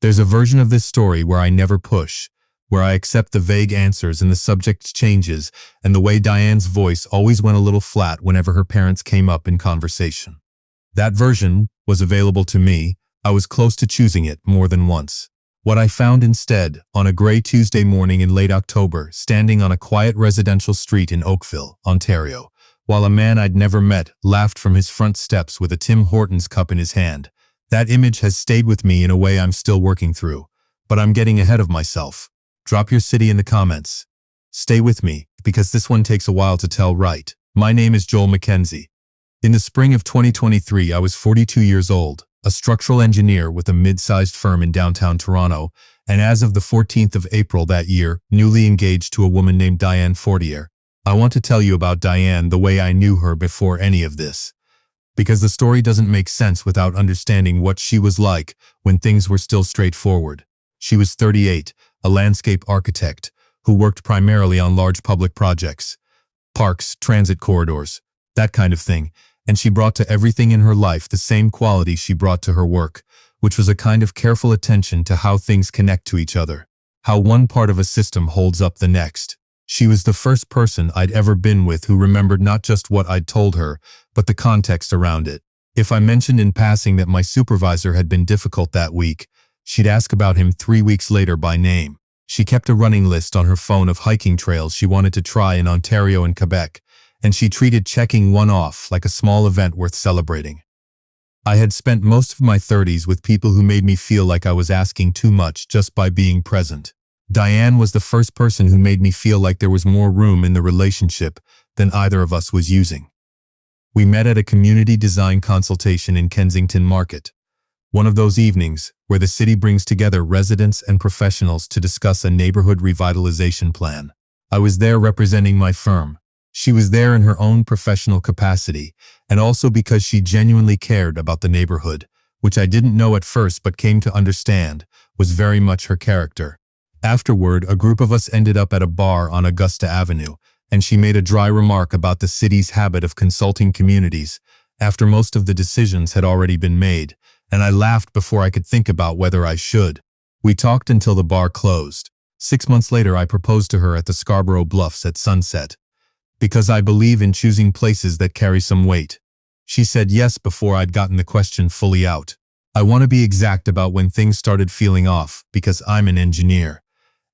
There's a version of this story where I never push, where I accept the vague answers and the subject changes, and the way Diane's voice always went a little flat whenever her parents came up in conversation. That version was available to me. I was close to choosing it more than once. What I found instead, on a gray Tuesday morning in late October, standing on a quiet residential street in Oakville, Ontario, while a man I'd never met laughed from his front steps with a Tim Hortons cup in his hand. That image has stayed with me in a way I'm still working through. But I'm getting ahead of myself. Drop your city in the comments. Stay with me, because this one takes a while to tell right. My name is Joel Mackenzie. In the spring of 2023, I was 42 years old, a structural engineer with a mid-sized firm in downtown Toronto, and as of the 14th of April that year, newly engaged to a woman named Diane Fortier. I want to tell you about Diane the way I knew her before any of this. Because the story doesn't make sense without understanding what she was like when things were still straightforward. She was 38, a landscape architect, who worked primarily on large public projects, parks, transit corridors, that kind of thing, and she brought to everything in her life the same quality she brought to her work, which was a kind of careful attention to how things connect to each other, how one part of a system holds up the next. She was the first person I'd ever been with who remembered not just what I'd told her, but the context around it. If I mentioned in passing that my supervisor had been difficult that week, she'd ask about him 3 weeks later by name. She kept a running list on her phone of hiking trails she wanted to try in Ontario and Quebec, and she treated checking one off like a small event worth celebrating. I had spent most of my 30s with people who made me feel like I was asking too much just by being present. Diane was the first person who made me feel like there was more room in the relationship than either of us was using. We met at a community design consultation in Kensington Market, one of those evenings where the city brings together residents and professionals to discuss a neighborhood revitalization plan. I was there representing my firm. She was there in her own professional capacity, and also because she genuinely cared about the neighborhood, which I didn't know at first but came to understand was very much her character. Afterward, a group of us ended up at a bar on Augusta Avenue, and she made a dry remark about the city's habit of consulting communities after most of the decisions had already been made, and I laughed before I could think about whether I should. We talked until the bar closed. 6 months later, I proposed to her at the Scarborough Bluffs at sunset, because I believe in choosing places that carry some weight. She said yes before I'd gotten the question fully out. I want to be exact about when things started feeling off, because I'm an engineer,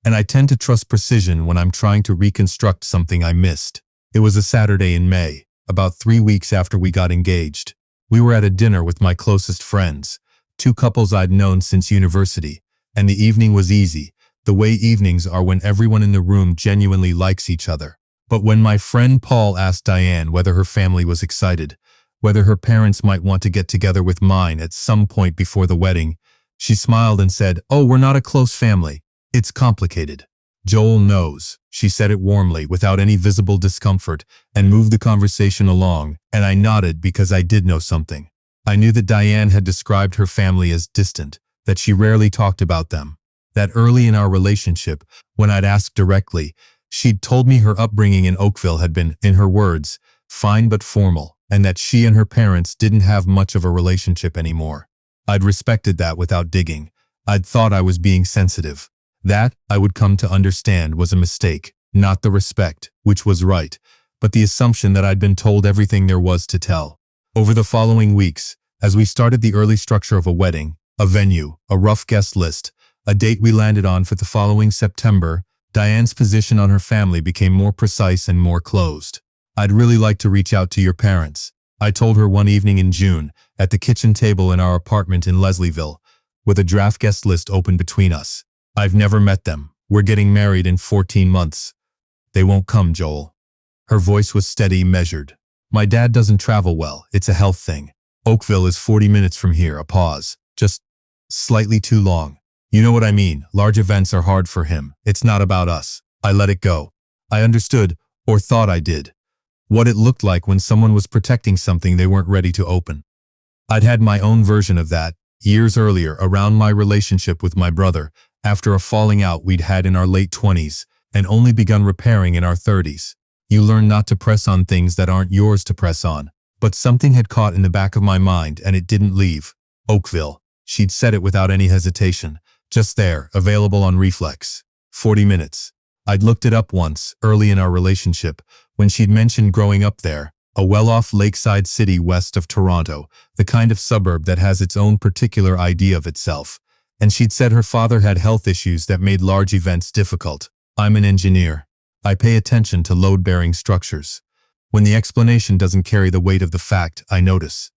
and I tend to trust precision when I'm trying to reconstruct something I missed. It was a Saturday in May, about 3 weeks after we got engaged. We were at a dinner with my closest friends, 2 couples I'd known since university, and the evening was easy, the way evenings are when everyone in the room genuinely likes each other. But when my friend Paul asked Diane whether her family was excited, whether her parents might want to get together with mine at some point before the wedding, she smiled and said, "Oh, we're not a close family. It's complicated." "Joel knows," she said it warmly, without any visible discomfort, and moved the conversation along, and I nodded because I did know something. I knew that Diane had described her family as distant, that she rarely talked about them, that early in our relationship, when I'd asked directly, she'd told me her upbringing in Oakville had been, in her words, fine but formal, and that she and her parents didn't have much of a relationship anymore. I'd respected that without digging. I'd thought I was being sensitive. That, I would come to understand, was a mistake, not the respect, which was right, but the assumption that I'd been told everything there was to tell. Over the following weeks, as we started the early structure of a wedding, a venue, a rough guest list, a date we landed on for the following September, Diane's position on her family became more precise and more closed. "I'd really like to reach out to your parents," I told her one evening in June, at the kitchen table in our apartment in Leslieville, with a draft guest list open between us. "I've never met them. We're getting married in 14 months. They won't come, Joel." Her voice was steady, measured. "My dad doesn't travel well. It's a health thing. Oakville is 40 minutes from here." A pause. "Just slightly too long. You know what I mean. Large events are hard for him. It's not about us." I let it go. I understood, or thought I did, what it looked like when someone was protecting something they weren't ready to open. I'd had my own version of that, years earlier, around my relationship with my brother, after a falling out we'd had in our late 20s, and only begun repairing in our 30s. You learn not to press on things that aren't yours to press on. But something had caught in the back of my mind, and it didn't leave. Oakville. She'd said it without any hesitation. Just there, available on reflex. 40 minutes. I'd looked it up once, early in our relationship, when she'd mentioned growing up there, a well-off lakeside city west of Toronto, the kind of suburb that has its own particular idea of itself. And she'd said her father had health issues that made large events difficult. I'm an engineer. I pay attention to load-bearing structures. When the explanation doesn't carry the weight of the fact, I notice.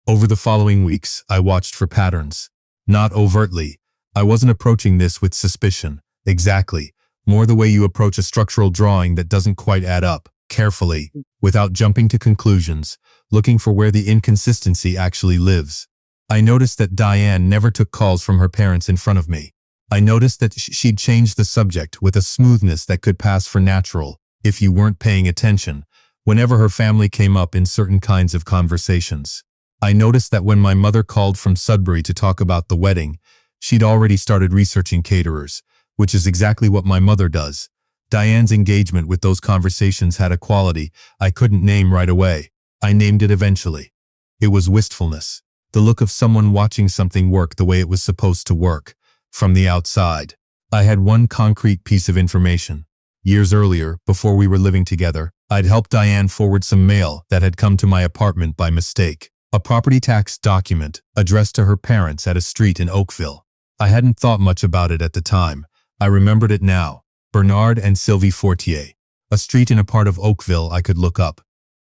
Over the following weeks, I watched for patterns. Not overtly. I wasn't approaching this with suspicion. Exactly. More the way you approach a structural drawing that doesn't quite add up, carefully, without jumping to conclusions, looking for where the inconsistency actually lives. I noticed that Diane never took calls from her parents in front of me. I noticed that she'd changed the subject with a smoothness that could pass for natural, if you weren't paying attention, whenever her family came up in certain kinds of conversations. I noticed that when my mother called from Sudbury to talk about the wedding, she'd already started researching caterers, which is exactly what my mother does. Diane's engagement with those conversations had a quality I couldn't name right away. I named it eventually. It was wistfulness, the look of someone watching something work the way it was supposed to work, from the outside. I had one concrete piece of information. Years earlier, before we were living together, I'd helped Diane forward some mail that had come to my apartment by mistake. A property tax document addressed to her parents at a street in Oakville. I hadn't thought much about it at the time. I remembered it now. Bernard and Sylvie Fortier. A street in a part of Oakville I could look up.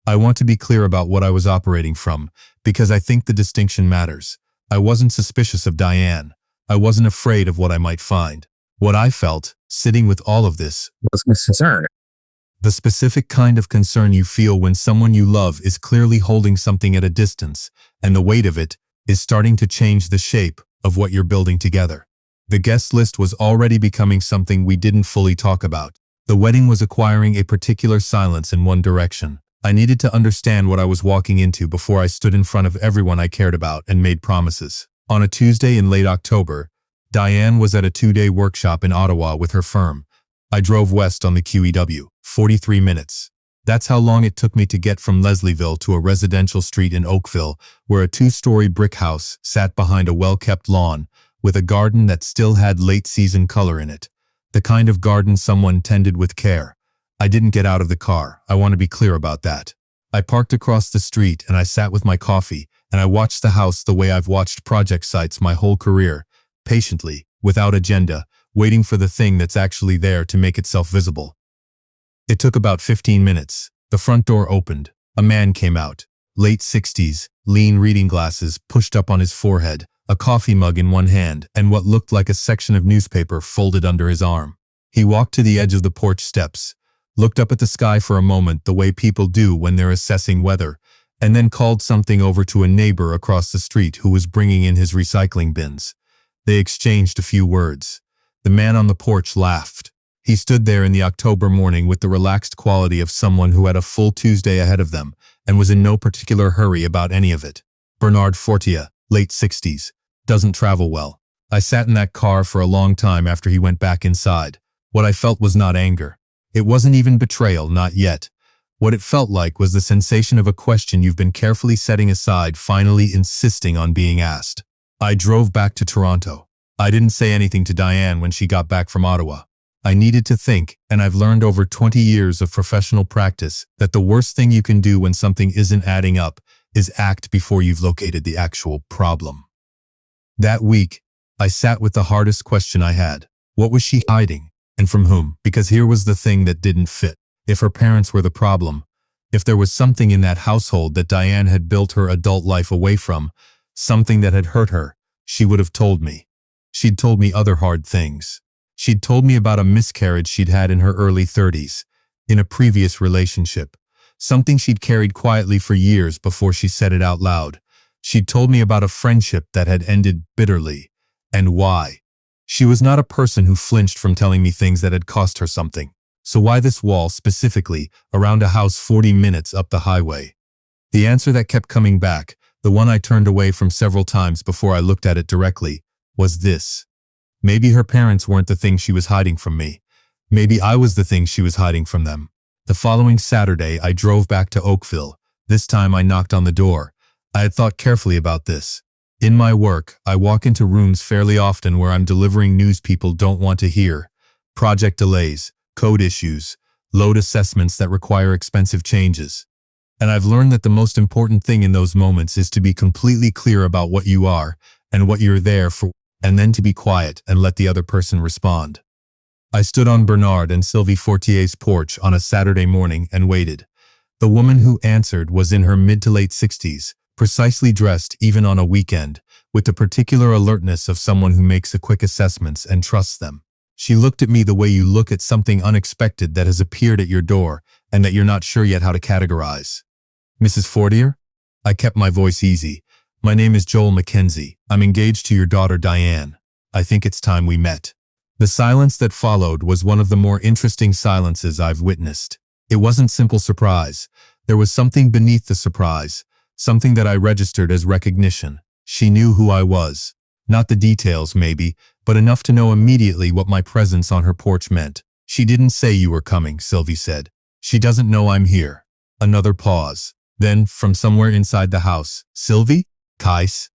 I want to be clear about what I was operating from, because I think the distinction matters. I wasn't suspicious of Diane. I wasn't afraid of what I might find. What I felt, sitting with all of this, was concern. The specific kind of concern you feel when someone you love is clearly holding something at a distance, and the weight of it is starting to change the shape of what you're building together. The guest list was already becoming something we didn't fully talk about. The wedding was acquiring a particular silence in one direction. I needed to understand what I was walking into before I stood in front of everyone I cared about and made promises. On a Tuesday in late October, Diane was at a 2-day workshop in Ottawa with her firm. I drove west on the QEW, 43 minutes. That's how long it took me to get from Leslieville to a residential street in Oakville, where a 2-story brick house sat behind a well-kept lawn, with a garden that still had late-season color in it. The kind of garden someone tended with care. I didn't get out of the car, I want to be clear about that. I parked across the street and I sat with my coffee, and I watched the house the way I've watched project sites my whole career, patiently, without agenda, waiting for the thing that's actually there to make itself visible. It took about 15 minutes. The front door opened. A man came out. Late 60s, lean reading glasses pushed up on his forehead, a coffee mug in one hand, and what looked like a section of newspaper folded under his arm. He walked to the edge of the porch steps, looked up at the sky for a moment the way people do when they're assessing weather, and then called something over to a neighbor across the street who was bringing in his recycling bins. They exchanged a few words. The man on the porch laughed. He stood there in the October morning with the relaxed quality of someone who had a full Tuesday ahead of them and was in no particular hurry about any of it. Bernard Fortier, late 60s, doesn't travel well. I sat in that car for a long time after he went back inside. What I felt was not anger. It wasn't even betrayal, not yet. What it felt like was the sensation of a question you've been carefully setting aside finally insisting on being asked. I drove back to Toronto. I didn't say anything to Diane when she got back from Ottawa. I needed to think, and I've learned over 20 years of professional practice that the worst thing you can do when something isn't adding up is act before you've located the actual problem. That week, I sat with the hardest question I had. What was she hiding? And from whom? Because here was the thing that didn't fit. If her parents were the problem, if there was something in that household that Diane had built her adult life away from, something that had hurt her, she would have told me. She'd told me other hard things. She'd told me about a miscarriage she'd had in her early 30s, in a previous relationship, something she'd carried quietly for years before she said it out loud. She'd told me about a friendship that had ended bitterly, and why. She was not a person who flinched from telling me things that had cost her something. So why this wall specifically, around a house 40 minutes up the highway? The answer that kept coming back, the one I turned away from several times before I looked at it directly, was this. Maybe her parents weren't the thing she was hiding from me. Maybe I was the thing she was hiding from them. The following Saturday, I drove back to Oakville. This time I knocked on the door. I had thought carefully about this. In my work, I walk into rooms fairly often where I'm delivering news people don't want to hear. Project delays, code issues, load assessments that require expensive changes. And I've learned that the most important thing in those moments is to be completely clear about what you are and what you're there for, and then to be quiet and let the other person respond. I stood on Bernard and Sylvie Fortier's porch on a Saturday morning and waited. The woman who answered was in her mid to late 60s, precisely dressed even on a weekend, with the particular alertness of someone who makes a quick assessments and trusts them. She looked at me the way you look at something unexpected that has appeared at your door and that you're not sure yet how to categorize. Mrs. Fortier? I kept my voice easy. My name is Joel Mackenzie. I'm engaged to your daughter Diane. I think it's time we met. The silence that followed was one of the more interesting silences I've witnessed. It wasn't simple surprise. There was something beneath the surprise, something that I registered as recognition. She knew who I was. Not the details, maybe, but enough to know immediately what my presence on her porch meant. She didn't say you were coming, Sylvie said. She doesn't know I'm here. Another pause. Then, from somewhere inside the house, Sylvie? Kais?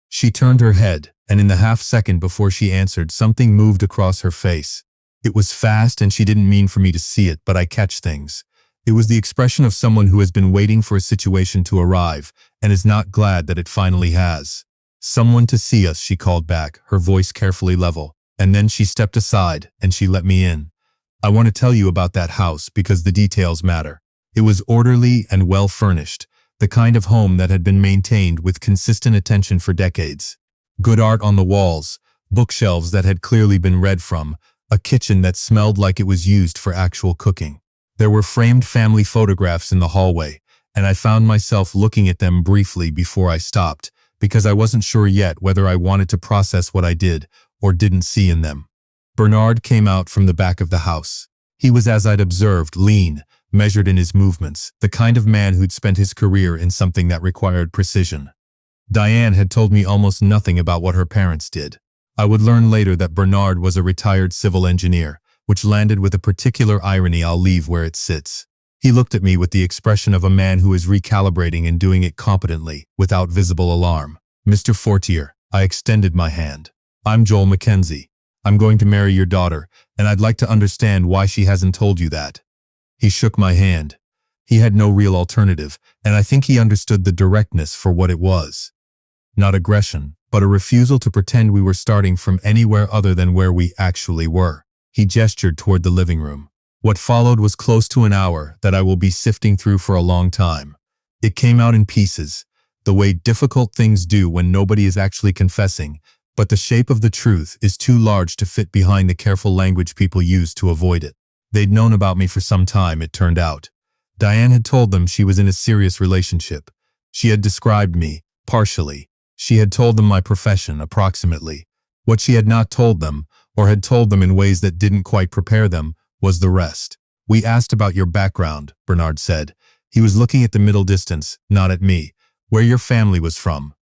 She turned her head, and in the half-second before she answered, something moved across her face. It was fast and she didn't mean for me to see it, but I catch things. It was the expression of someone who has been waiting for a situation to arrive and is not glad that it finally has. Someone to see us, she called back, her voice carefully level. And then she stepped aside and she let me in. I want to tell you about that house because the details matter. It was orderly and well furnished, the kind of home that had been maintained with consistent attention for decades. Good art on the walls, bookshelves that had clearly been read from, a kitchen that smelled like it was used for actual cooking. There were framed family photographs in the hallway, and I found myself looking at them briefly before I stopped, because I wasn't sure yet whether I wanted to process what I did or didn't see in them. Bernard came out from the back of the house. He was, as I'd observed, lean, measured in his movements, the kind of man who'd spent his career in something that required precision. Diane had told me almost nothing about what her parents did. I would learn later that Bernard was a retired civil engineer, which landed with a particular irony I'll leave where it sits. He looked at me with the expression of a man who is recalibrating and doing it competently, without visible alarm. Mr. Fortier, I extended my hand. I'm Joel Mackenzie. I'm going to marry your daughter, and I'd like to understand why she hasn't told you that. He shook my hand. He had no real alternative, and I think he understood the directness for what it was. Not aggression, but a refusal to pretend we were starting from anywhere other than where we actually were. He gestured toward the living room. What followed was close to an hour that I will be sifting through for a long time. It came out in pieces, the way difficult things do when nobody is actually confessing, but the shape of the truth is too large to fit behind the careful language people use to avoid it. They'd known about me for some time, it turned out. Diane had told them she was in a serious relationship. She had described me, partially. She had told them my profession, approximately. What she had not told them, or had told them in ways that didn't quite prepare them, was the rest. We asked about your background, Bernard said. He was looking at the middle distance, not at me. Where your family was from.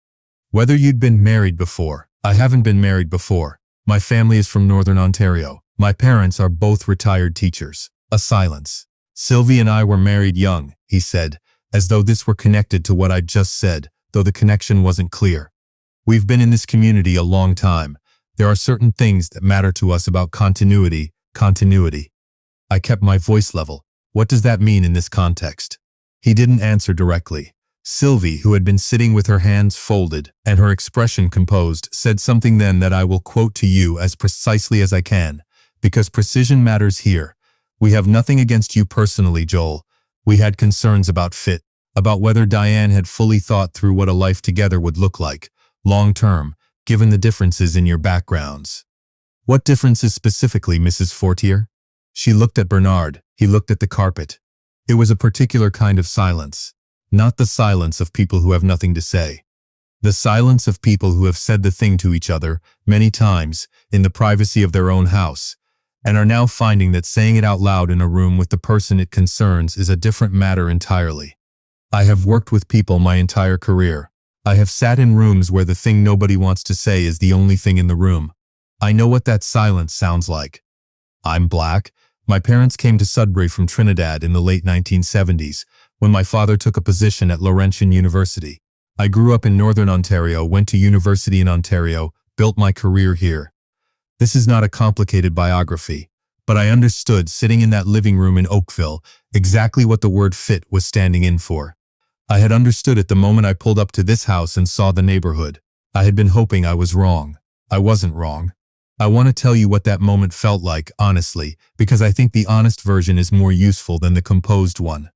Whether you'd been married before. I haven't been married before. My family is from Northern Ontario. My parents are both retired teachers. A silence. Sylvie and I were married young, he said, as though this were connected to what I'd just said, though the connection wasn't clear. We've been in this community a long time. There are certain things that matter to us about continuity. I kept my voice level. What does that mean in this context? He didn't answer directly. Sylvie, who had been sitting with her hands folded and her expression composed, said something then that I will quote to you as precisely as I can, because precision matters here. We have nothing against you personally, Joel. We had concerns about fit, about whether Diane had fully thought through what a life together would look like, long-term, given the differences in your backgrounds. What differences specifically, Mrs. Fortier? She looked at Bernard. He looked at the carpet. It was a particular kind of silence. Not the silence of people who have nothing to say. The silence of people who have said the thing to each other, many times, in the privacy of their own house, and are now finding that saying it out loud in a room with the person it concerns is a different matter entirely. I have worked with people my entire career. I have sat in rooms where the thing nobody wants to say is the only thing in the room. I know what that silence sounds like. I'm black. My parents came to Sudbury from Trinidad in the late 1970s, when my father took a position at Laurentian University. I grew up in Northern Ontario, went to university in Ontario, built my career here. This is not a complicated biography, but I understood, sitting in that living room in Oakville, exactly what the word fit was standing in for. I had understood it the moment I pulled up to this house and saw the neighborhood. I had been hoping I was wrong. I wasn't wrong. I want to tell you what that moment felt like, honestly, because I think the honest version is more useful than the composed one.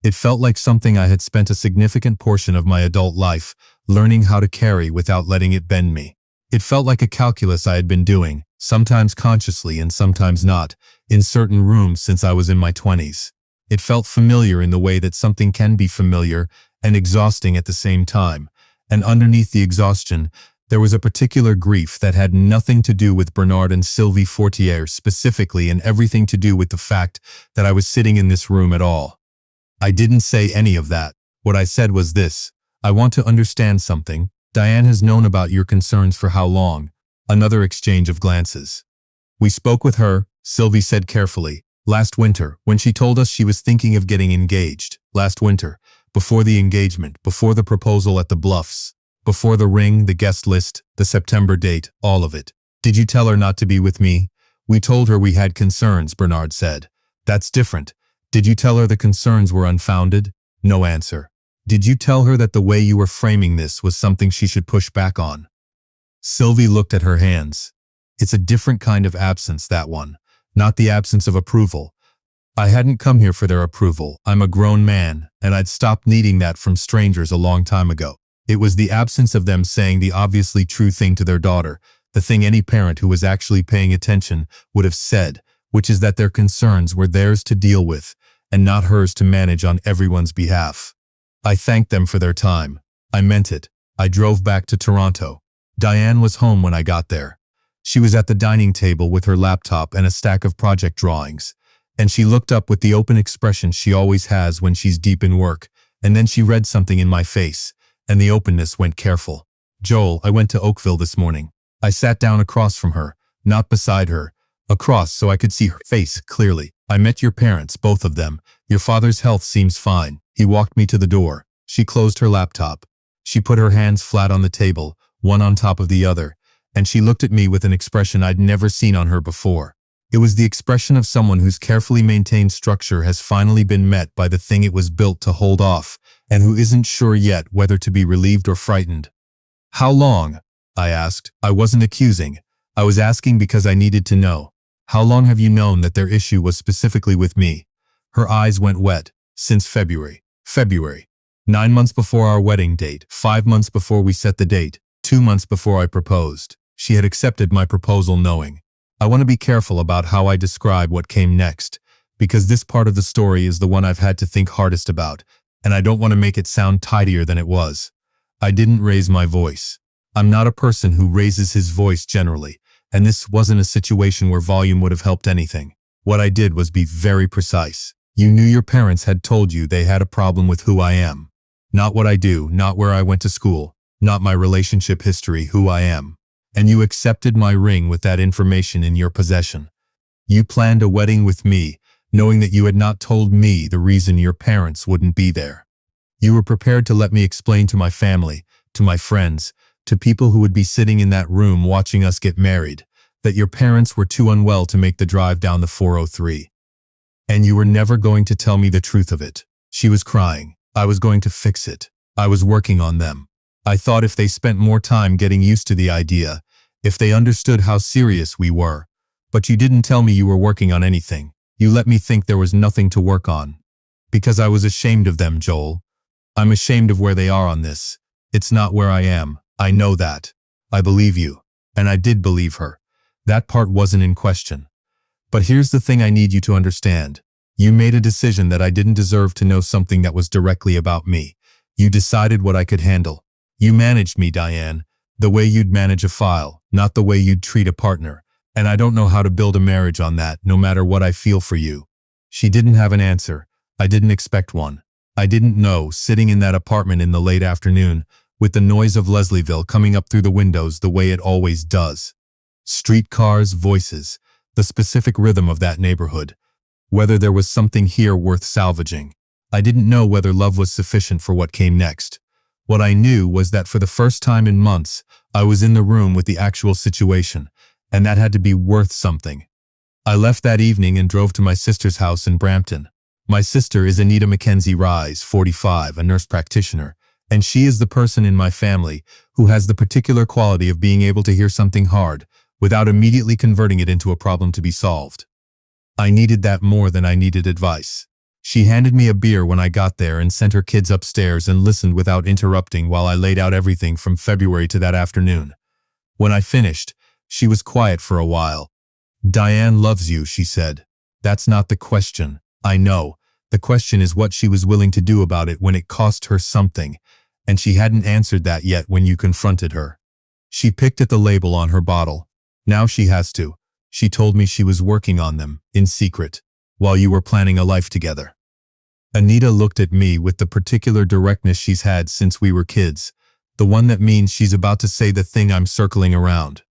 It felt like something I had spent a significant portion of my adult life learning how to carry without letting it bend me. It felt like a calculus I had been doing, sometimes consciously and sometimes not, in certain rooms since I was in my 20s. It felt familiar in the way that something can be familiar and exhausting at the same time, and underneath the exhaustion, there was a particular grief that had nothing to do with Bernard and Sylvie Fortier specifically, and everything to do with the fact that I was sitting in this room at all. I didn't say any of that. What I said was this: I want to understand something. Diane has known about your concerns for how long? Another exchange of glances. We spoke with her, Sylvie said carefully, last winter, when she told us she was thinking of getting engaged. Last winter, before the engagement, before the proposal at the Bluffs, before the ring, the guest list, the September date, all of it. Did you tell her not to be with me? We told her we had concerns, Bernard said. That's different. Did you tell her the concerns were unfounded? No answer. Did you tell her that the way you were framing this was something she should push back on? Sylvie looked at her hands. It's a different kind of absence, that one. Not the absence of approval. I hadn't come here for their approval. I'm a grown man, and I'd stopped needing that from strangers a long time ago. It was the absence of them saying the obviously true thing to their daughter, the thing any parent who was actually paying attention would have said, which is that their concerns were theirs to deal with, and not hers to manage on everyone's behalf. I thanked them for their time. I meant it. I drove back to Toronto. Diane was home when I got there. She was at the dining table with her laptop and a stack of project drawings, and she looked up with the open expression she always has when she's deep in work, and then she read something in my face, and the openness went careful. Joel, I went to Oakville this morning. I sat down across from her, not beside her, across so I could see her face clearly. I met your parents, both of them. Your father's health seems fine. He walked me to the door. She closed her laptop. She put her hands flat on the table, one on top of the other, and she looked at me with an expression I'd never seen on her before. It was the expression of someone whose carefully maintained structure has finally been met by the thing it was built to hold off, and who isn't sure yet whether to be relieved or frightened. How long? I asked. I wasn't accusing. I was asking because I needed to know. How long have you known that their issue was specifically with me? Her eyes went wet. Since February. February. 9 months before our wedding date, 5 months before we set the date, 2 months before I proposed. She had accepted my proposal knowing. I want to be careful about how I describe what came next, because this part of the story is the one I've had to think hardest about, and I don't want to make it sound tidier than it was. I didn't raise my voice. I'm not a person who raises his voice generally, and this wasn't a situation where volume would have helped anything. What I did was be very precise. You knew your parents had told you they had a problem with who I am. Not what I do, not where I went to school, not my relationship history, who I am. And you accepted my ring with that information in your possession. You planned a wedding with me, knowing that you had not told me the reason your parents wouldn't be there. You were prepared to let me explain to my family, to my friends, to people who would be sitting in that room watching us get married, that your parents were too unwell to make the drive down the 403. And you were never going to tell me the truth of it. She was crying. I was going to fix it. I was working on them. I thought if they spent more time getting used to the idea, if they understood how serious we were. But you didn't tell me you were working on anything. You let me think there was nothing to work on. Because I was ashamed of them, Joel. I'm ashamed of where they are on this. It's not where I am. I know that. I believe you. And I did believe her. That part wasn't in question. But here's the thing I need you to understand. You made a decision that I didn't deserve to know something that was directly about me. You decided what I could handle. You managed me, Diane, the way you'd manage a file, not the way you'd treat a partner. And I don't know how to build a marriage on that, no matter what I feel for you. She didn't have an answer. I didn't expect one. I didn't know, sitting in that apartment in the late afternoon, with the noise of Leslieville coming up through the windows the way it always does. Streetcars, voices, the specific rhythm of that neighborhood. Whether there was something here worth salvaging. I didn't know whether love was sufficient for what came next. What I knew was that for the first time in months, I was in the room with the actual situation, and that had to be worth something. I left that evening and drove to my sister's house in Brampton. My sister is Anita Mackenzie Rise, 45, a nurse practitioner, and she is the person in my family who has the particular quality of being able to hear something hard without immediately converting it into a problem to be solved. I needed that more than I needed advice. She handed me a beer when I got there and sent her kids upstairs and listened without interrupting while I laid out everything from February to that afternoon. When I finished, she was quiet for a while. "Diane loves you," she said. "That's not the question. I know. The question is what she was willing to do about it when it cost her something, and she hadn't answered that yet when you confronted her." She picked at the label on her bottle. "Now she has to. She told me she was working on them, in secret, while you were planning a life together." Anita looked at me with the particular directness she's had since we were kids, the one that means she's about to say the thing I'm circling around.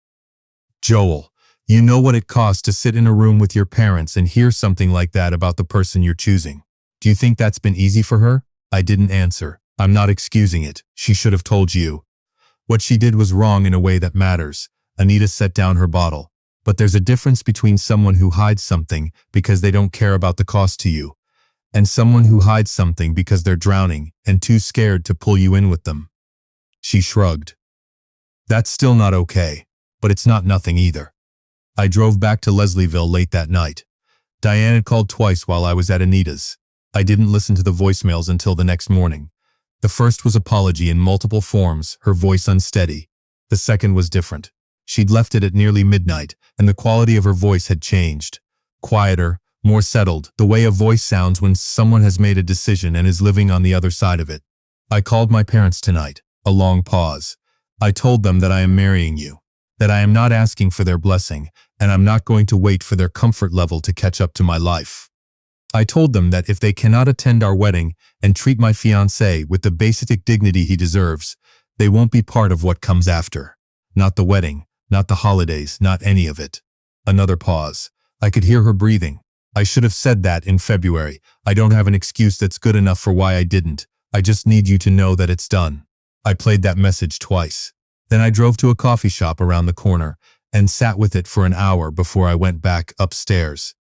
"Joel, you know what it costs to sit in a room with your parents and hear something like that about the person you're choosing. Do you think that's been easy for her?" I didn't answer. "I'm not excusing it. She should have told you. What she did was wrong in a way that matters." Anita set down her bottle. "But there's a difference between someone who hides something because they don't care about the cost to you, and someone who hides something because they're drowning and too scared to pull you in with them." She shrugged. "That's still not okay, but it's not nothing either." I drove back to Leslieville late that night. Diane had called twice while I was at Anita's. I didn't listen to the voicemails until the next morning. The first was apology in multiple forms, her voice unsteady. The second was different. She'd left it at nearly midnight, and the quality of her voice had changed. Quieter, more settled, the way a voice sounds when someone has made a decision and is living on the other side of it. "I called my parents tonight." A long pause. "I told them that I am marrying you, that I am not asking for their blessing, and I'm not going to wait for their comfort level to catch up to my life. I told them that if they cannot attend our wedding and treat my fiancé with the basic dignity he deserves, they won't be part of what comes after. Not the wedding, not the holidays, not any of it." Another pause. I could hear her breathing. "I should have said that in February. I don't have an excuse that's good enough for why I didn't. I just need you to know that it's done." I played that message twice. Then I drove to a coffee shop around the corner and sat with it for an hour before I went back upstairs.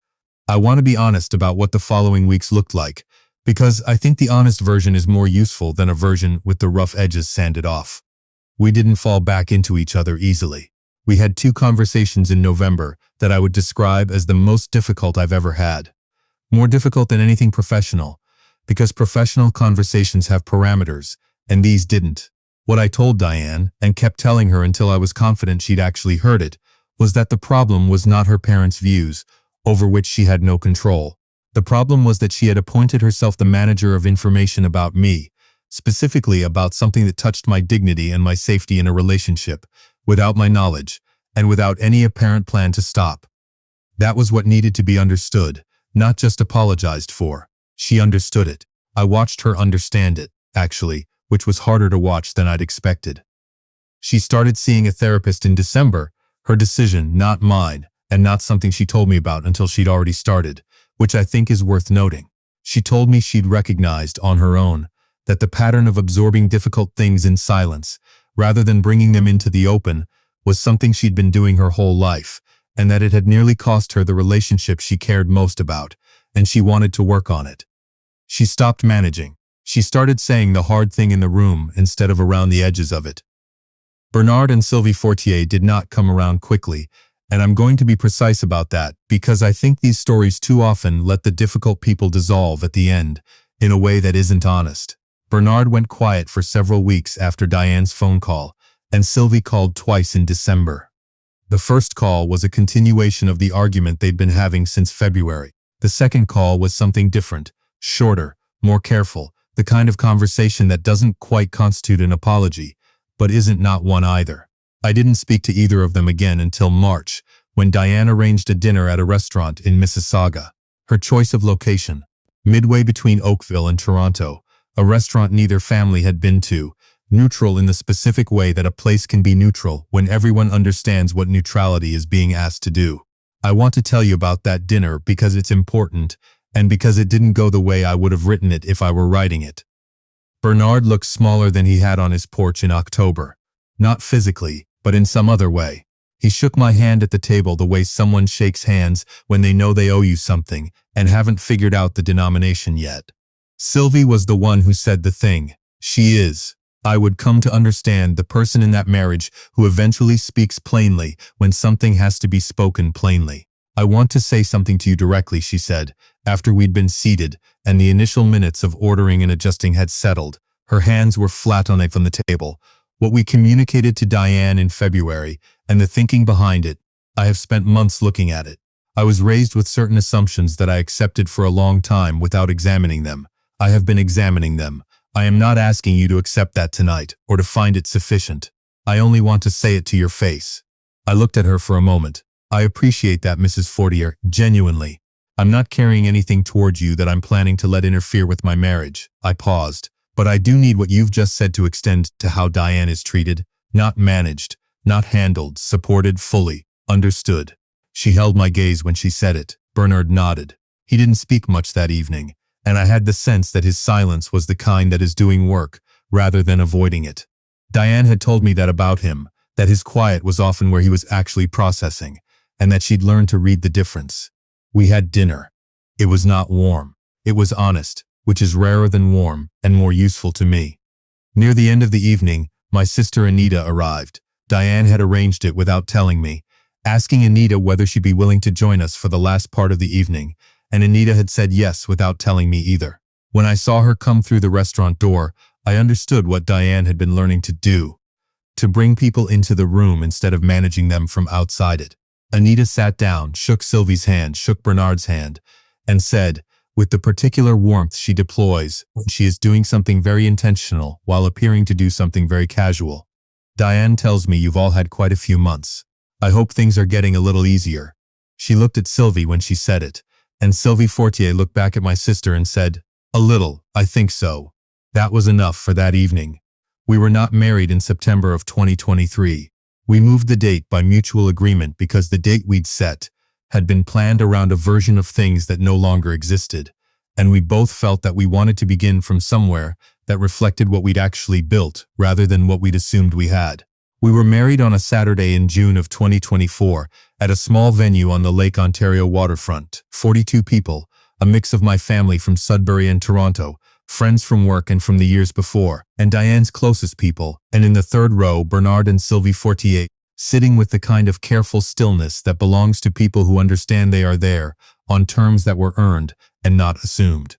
I want to be honest about what the following weeks looked like, because I think the honest version is more useful than a version with the rough edges sanded off. We didn't fall back into each other easily. We had 2 conversations in November that I would describe as the most difficult I've ever had. More difficult than anything professional, because professional conversations have parameters, and these didn't. What I told Diane, and kept telling her until I was confident she'd actually heard it, was that the problem was not her parents' views, over which she had no control. The problem was that she had appointed herself the manager of information about me, specifically about something that touched my dignity and my safety in a relationship, without my knowledge, and without any apparent plan to stop. That was what needed to be understood, not just apologized for. She understood it. I watched her understand it, actually, which was harder to watch than I'd expected. She started seeing a therapist in December, her decision, not mine, and not something she told me about until she'd already started, which I think is worth noting. She told me she'd recognized, on her own, that the pattern of absorbing difficult things in silence, rather than bringing them into the open, was something she'd been doing her whole life, and that it had nearly cost her the relationship she cared most about, and she wanted to work on it. She stopped managing. She started saying the hard thing in the room instead of around the edges of it. Bernard and Sylvie Fortier did not come around quickly, and I'm going to be precise about that because I think these stories too often let the difficult people dissolve at the end in a way that isn't honest. Bernard went quiet for several weeks after Diane's phone call, and Sylvie called twice in December. The first call was a continuation of the argument they'd been having since February. The second call was something different, shorter, more careful, the kind of conversation that doesn't quite constitute an apology, but isn't not one either. I didn't speak to either of them again until March, when Diane arranged a dinner at a restaurant in Mississauga. Her choice of location, midway between Oakville and Toronto, a restaurant neither family had been to, neutral in the specific way that a place can be neutral when everyone understands what neutrality is being asked to do. I want to tell you about that dinner because it's important, and because it didn't go the way I would have written it if I were writing it. Bernard looked smaller than he had on his porch in October. Not physically, but in some other way. He shook my hand at the table the way someone shakes hands when they know they owe you something and haven't figured out the denomination yet. Sylvie was the one who said the thing. She is. I would come to understand the person in that marriage who eventually speaks plainly when something has to be spoken plainly. I want to say something to you directly, she said, after we'd been seated and the initial minutes of ordering and adjusting had settled. Her hands were flat on the table. What we communicated to Diane in February and the thinking behind it, I have spent months looking at it. I was raised with certain assumptions that I accepted for a long time without examining them. I have been examining them. I am not asking you to accept that tonight or to find it sufficient. I only want to say it to your face. I looked at her for a moment. I appreciate that, Mrs. Fortier, genuinely. I'm not carrying anything towards you that I'm planning to let interfere with my marriage. I paused. But I do need what you've just said to extend to how Diane is treated, not managed, not handled, supported fully, understood. She held my gaze when she said it. Bernard nodded. He didn't speak much that evening, and I had the sense that his silence was the kind that is doing work, rather than avoiding it. Diane had told me that about him, that his quiet was often where he was actually processing, and that she'd learned to read the difference. We had dinner. It was not warm. It was honest, which is rarer than warm and more useful to me. Near the end of the evening, my sister Anita arrived. Diane had arranged it without telling me, asking Anita whether she'd be willing to join us for the last part of the evening, and Anita had said yes without telling me either. When I saw her come through the restaurant door, I understood what Diane had been learning to do, to bring people into the room instead of managing them from outside it. Anita sat down, shook Sylvie's hand, shook Bernard's hand, and said, with the particular warmth she deploys when she is doing something very intentional while appearing to do something very casual, Diane tells me you've all had quite a few months. I hope things are getting a little easier. She looked at Sylvie when she said it, and Sylvie Fortier looked back at my sister and said, a little, I think so. That was enough for that evening. We were not married in September of 2023. We moved the date by mutual agreement because the date we'd set had been planned around a version of things that no longer existed, and we both felt that we wanted to begin from somewhere that reflected what we'd actually built rather than what we'd assumed we had. We were married on a Saturday in June of 2024 at a small venue on the Lake Ontario waterfront. 42 people, a mix of my family from Sudbury and Toronto, friends from work and from the years before, and Diane's closest people, and in the third row, Bernard and Sylvie Fortier, sitting with the kind of careful stillness that belongs to people who understand they are there, on terms that were earned and not assumed.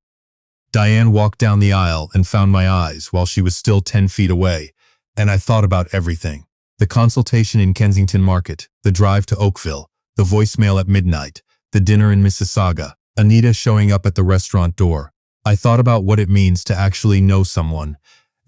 Diane walked down the aisle and found my eyes while she was still 10 feet away, and I thought about everything. The consultation in Kensington Market, the drive to Oakville, the voicemail at midnight, the dinner in Mississauga, Anita showing up at the restaurant door. I thought about what it means to actually know someone,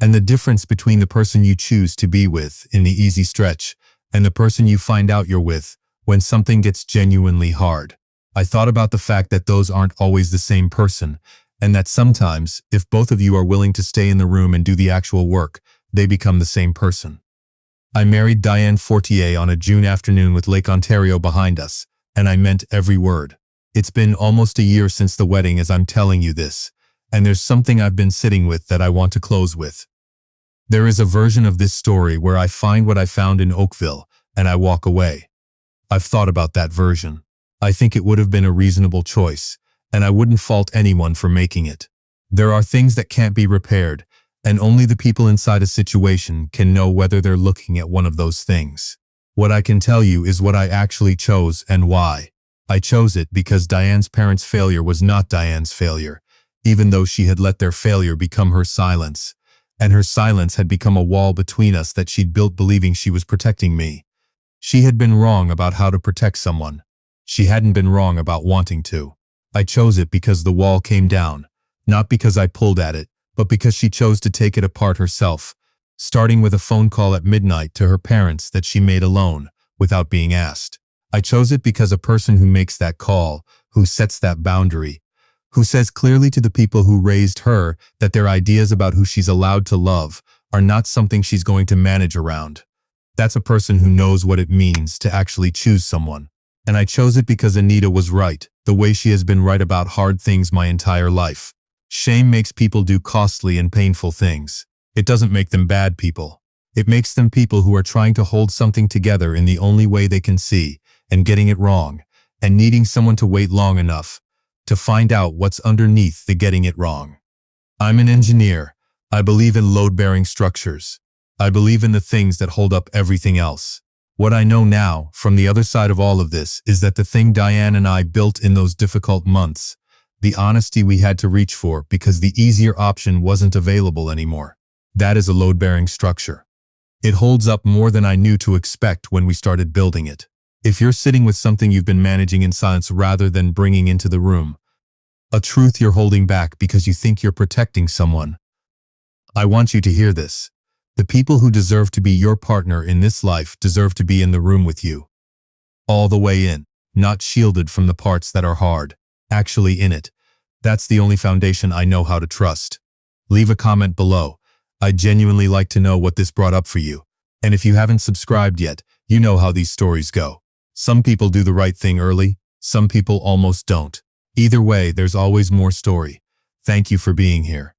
and the difference between the person you choose to be with in the easy stretch and the person you find out you're with when something gets genuinely hard. I thought about the fact that those aren't always the same person, and that sometimes, if both of you are willing to stay in the room and do the actual work, they become the same person. I married Diane Fortier on a June afternoon with Lake Ontario behind us, and I meant every word. It's been almost a year since the wedding as I'm telling you this, and there's something I've been sitting with that I want to close with. There is a version of this story where I find what I found in Oakville, and I walk away. I've thought about that version. I think it would have been a reasonable choice, and I wouldn't fault anyone for making it. There are things that can't be repaired, and only the people inside a situation can know whether they're looking at one of those things. What I can tell you is what I actually chose and why. I chose it because Diane's parents' failure was not Diane's failure, even though she had let their failure become her silence. And her silence had become a wall between us that she'd built believing she was protecting me. She had been wrong about how to protect someone. She hadn't been wrong about wanting to. I chose it because the wall came down, not because I pulled at it, but because she chose to take it apart herself, starting with a phone call at midnight to her parents that she made alone, without being asked. I chose it because a person who makes that call, who sets that boundary, who says clearly to the people who raised her that their ideas about who she's allowed to love are not something she's going to manage around. That's a person who knows what it means to actually choose someone. And I chose it because Anita was right, the way she has been right about hard things my entire life. Shame makes people do costly and painful things. It doesn't make them bad people. It makes them people who are trying to hold something together in the only way they can see, and getting it wrong, and needing someone to wait long enough to find out what's underneath the getting it wrong. I'm an engineer. I believe in load-bearing structures. I believe in the things that hold up everything else. What I know now, from the other side of all of this, is that the thing Diane and I built in those difficult months, the honesty we had to reach for because the easier option wasn't available anymore, that is a load-bearing structure. It holds up more than I knew to expect when we started building it. If you're sitting with something you've been managing in silence rather than bringing into the room, a truth you're holding back because you think you're protecting someone, I want you to hear this. The people who deserve to be your partner in this life deserve to be in the room with you. All the way in, not shielded from the parts that are hard, actually in it. That's the only foundation I know how to trust. Leave a comment below. I'd genuinely like to know what this brought up for you. And if you haven't subscribed yet, you know how these stories go. Some people do the right thing early, some people almost don't. Either way, there's always more story. Thank you for being here.